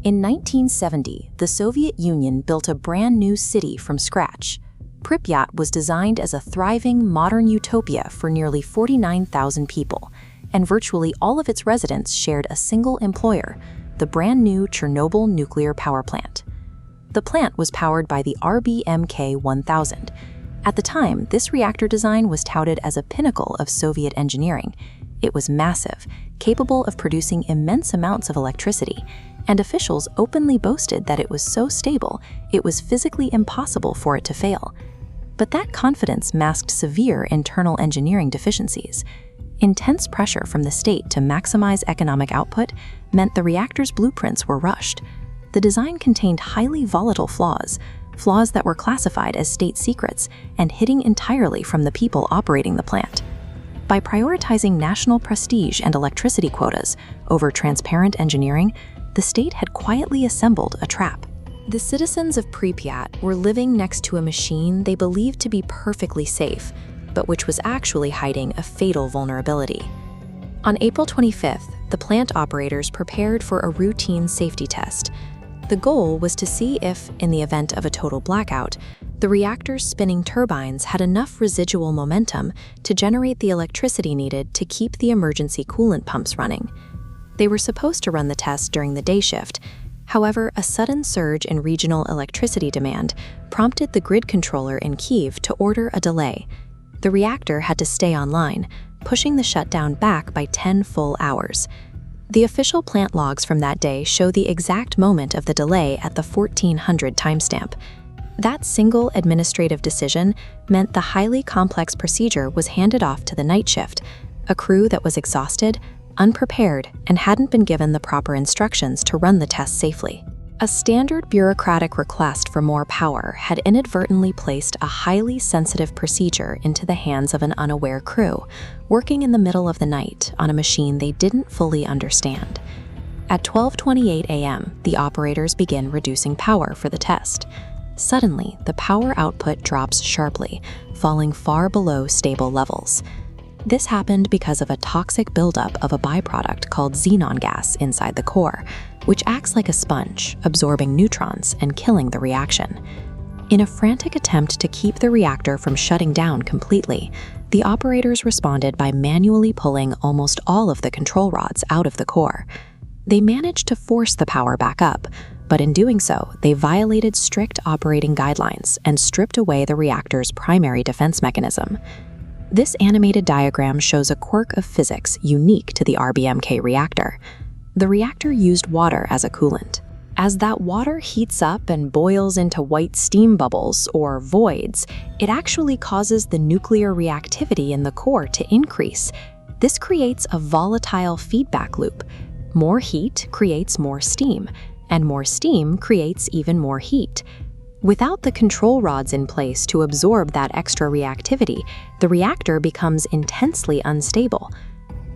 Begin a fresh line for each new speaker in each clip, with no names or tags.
In 1970, the Soviet Union built a brand new city from scratch. Pripyat was designed as a thriving, modern utopia for nearly 49,000 people, and virtually all of its residents shared a single employer, the brand new Chernobyl nuclear power plant. The plant was powered by the RBMK-1000. At the time, this reactor design was touted as a pinnacle of Soviet engineering. It was massive, capable of producing immense amounts of electricity, and officials openly boasted that it was so stable it was physically impossible for it to fail. But that confidence masked severe internal engineering deficiencies. Intense pressure from the state to maximize economic output meant the reactor's blueprints were rushed. The design contained highly volatile flaws that were classified as state secrets and hidden entirely from the people operating the plant. By prioritizing national prestige and electricity quotas over transparent engineering, the state had quietly assembled a trap. The citizens of Pripyat were living next to a machine they believed to be perfectly safe, but which was actually hiding a fatal vulnerability. On April 25th, the plant operators prepared for a routine safety test. The goal was to see if, in the event of a total blackout, the reactor's spinning turbines had enough residual momentum to generate the electricity needed to keep the emergency coolant pumps running. They were supposed to run the test during the day shift. However, a sudden surge in regional electricity demand prompted the grid controller in Kyiv to order a delay. The reactor had to stay online, pushing the shutdown back by 10 full hours. The official plant logs from that day show the exact moment of the delay at the 1400 timestamp. That single administrative decision meant the highly complex procedure was handed off to the night shift, a crew that was exhausted, unprepared, and hadn't been given the proper instructions to run the test safely. A standard bureaucratic request for more power had inadvertently placed a highly sensitive procedure into the hands of an unaware crew, working in the middle of the night on a machine they didn't fully understand. At 12:28 a.m., the operators begin reducing power for the test. Suddenly, the power output drops sharply, falling far below stable levels. This happened because of a toxic buildup of a byproduct called xenon gas inside the core, which acts like a sponge, absorbing neutrons and killing the reaction. In a frantic attempt to keep the reactor from shutting down completely, the operators responded by manually pulling almost all of the control rods out of the core. They managed to force the power back up, but in doing so, they violated strict operating guidelines and stripped away the reactor's primary defense mechanism. This animated diagram shows a quirk of physics unique to the RBMK reactor. The reactor used water as a coolant. As that water heats up and boils into white steam bubbles, or voids, it actually causes the nuclear reactivity in the core to increase. This creates a volatile feedback loop. More heat creates more steam, and more steam creates even more heat. Without the control rods in place to absorb that extra reactivity, the reactor becomes intensely unstable.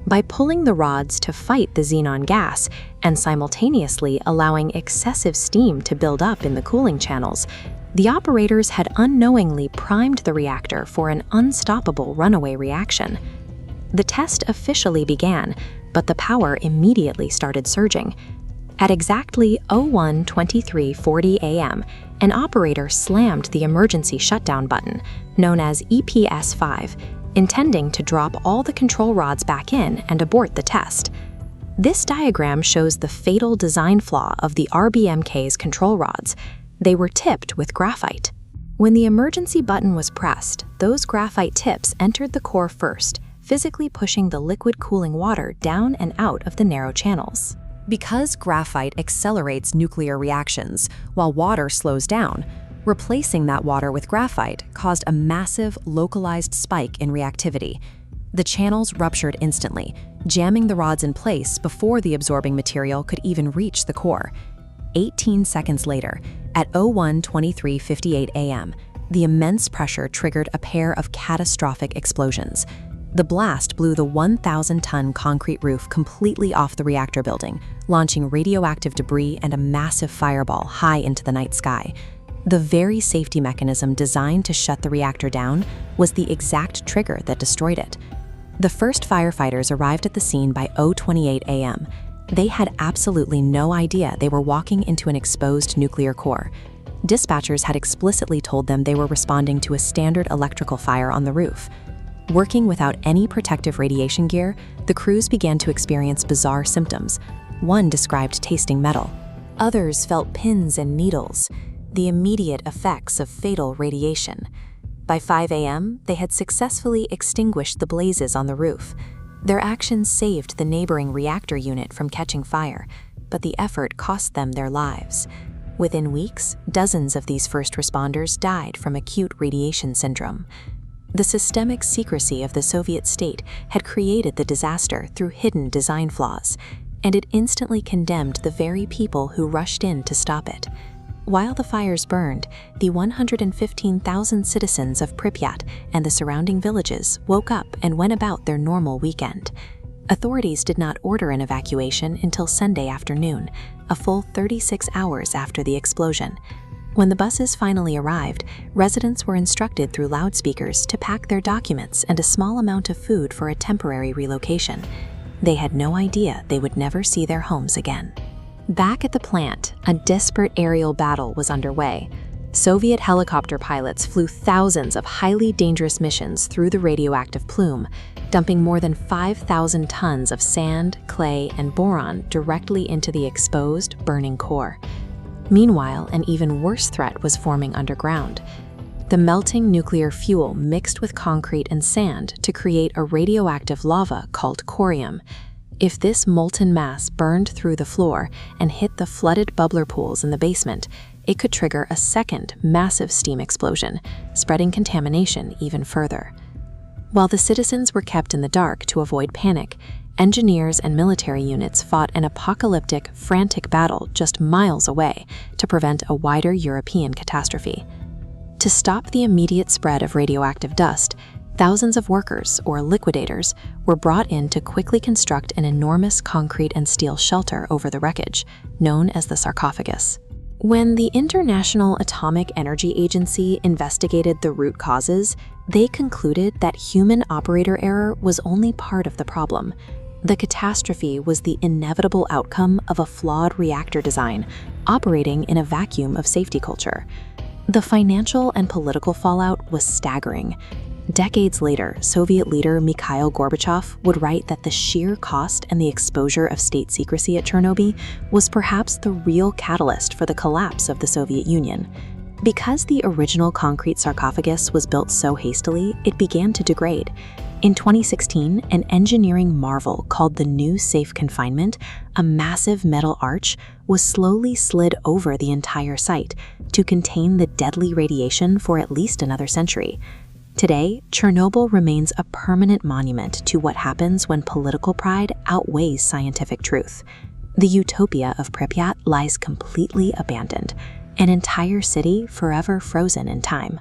By pulling the rods to fight the xenon gas and simultaneously allowing excessive steam to build up in the cooling channels, the operators had unknowingly primed the reactor for an unstoppable runaway reaction. The test officially began, but the power immediately started surging. At exactly 01:23:40 a.m., an operator slammed the emergency shutdown button, known as EPS5, intending to drop all the control rods back in and abort the test. This diagram shows the fatal design flaw of the RBMK's control rods. They were tipped with graphite. When the emergency button was pressed, those graphite tips entered the core first, physically pushing the liquid cooling water down and out of the narrow channels. Because graphite accelerates nuclear reactions, while water slows down, replacing that water with graphite caused a massive, localized spike in reactivity. The channels ruptured instantly, jamming the rods in place before the absorbing material could even reach the core. 18 seconds later, at 01:23:58 a.m., the immense pressure triggered a pair of catastrophic explosions. The blast blew the 1,000-ton concrete roof completely off the reactor building, launching radioactive debris and a massive fireball high into the night sky. The very safety mechanism designed to shut the reactor down was the exact trigger that destroyed it. The first firefighters arrived at the scene by 0:28 a.m. They had absolutely no idea they were walking into an exposed nuclear core. Dispatchers had explicitly told them they were responding to a standard electrical fire on the roof. Working without any protective radiation gear, the crews began to experience bizarre symptoms. One described tasting metal. Others felt pins and needles, the immediate effects of fatal radiation. By 5 a.m., they had successfully extinguished the blazes on the roof. Their actions saved the neighboring reactor unit from catching fire, but the effort cost them their lives. Within weeks, dozens of these first responders died from acute radiation syndrome. The systemic secrecy of the Soviet state had created the disaster through hidden design flaws, and it instantly condemned the very people who rushed in to stop it. While the fires burned, the 115,000 citizens of Pripyat and the surrounding villages woke up and went about their normal weekend. Authorities did not order an evacuation until Sunday afternoon, a full 36 hours after the explosion. When the buses finally arrived, residents were instructed through loudspeakers to pack their documents and a small amount of food for a temporary relocation. They had no idea they would never see their homes again. Back at the plant, a desperate aerial battle was underway. Soviet helicopter pilots flew thousands of highly dangerous missions through the radioactive plume, dumping more than 5,000 tons of sand, clay, and boron directly into the exposed, burning core. Meanwhile, an even worse threat was forming underground. The melting nuclear fuel mixed with concrete and sand to create a radioactive lava called corium. If this molten mass burned through the floor and hit the flooded bubbler pools in the basement, it could trigger a second massive steam explosion, spreading contamination even further. While the citizens were kept in the dark to avoid panic, engineers and military units fought an apocalyptic, frantic battle just miles away to prevent a wider European catastrophe. To stop the immediate spread of radioactive dust, thousands of workers, or liquidators, were brought in to quickly construct an enormous concrete and steel shelter over the wreckage, known as the sarcophagus. When the International Atomic Energy Agency investigated the root causes, they concluded that human operator error was only part of the problem. The catastrophe was the inevitable outcome of a flawed reactor design, operating in a vacuum of safety culture. The financial and political fallout was staggering. Decades later, Soviet leader Mikhail Gorbachev would write that the sheer cost and the exposure of state secrecy at Chernobyl was perhaps the real catalyst for the collapse of the Soviet Union. Because the original concrete sarcophagus was built so hastily, it began to degrade. In 2016, an engineering marvel called the new safe confinement, a massive metal arch, was slowly slid over the entire site to contain the deadly radiation for at least another century. Today, Chernobyl remains a permanent monument to what happens when political pride outweighs scientific truth. The utopia of Pripyat lies completely abandoned, an entire city forever frozen in time.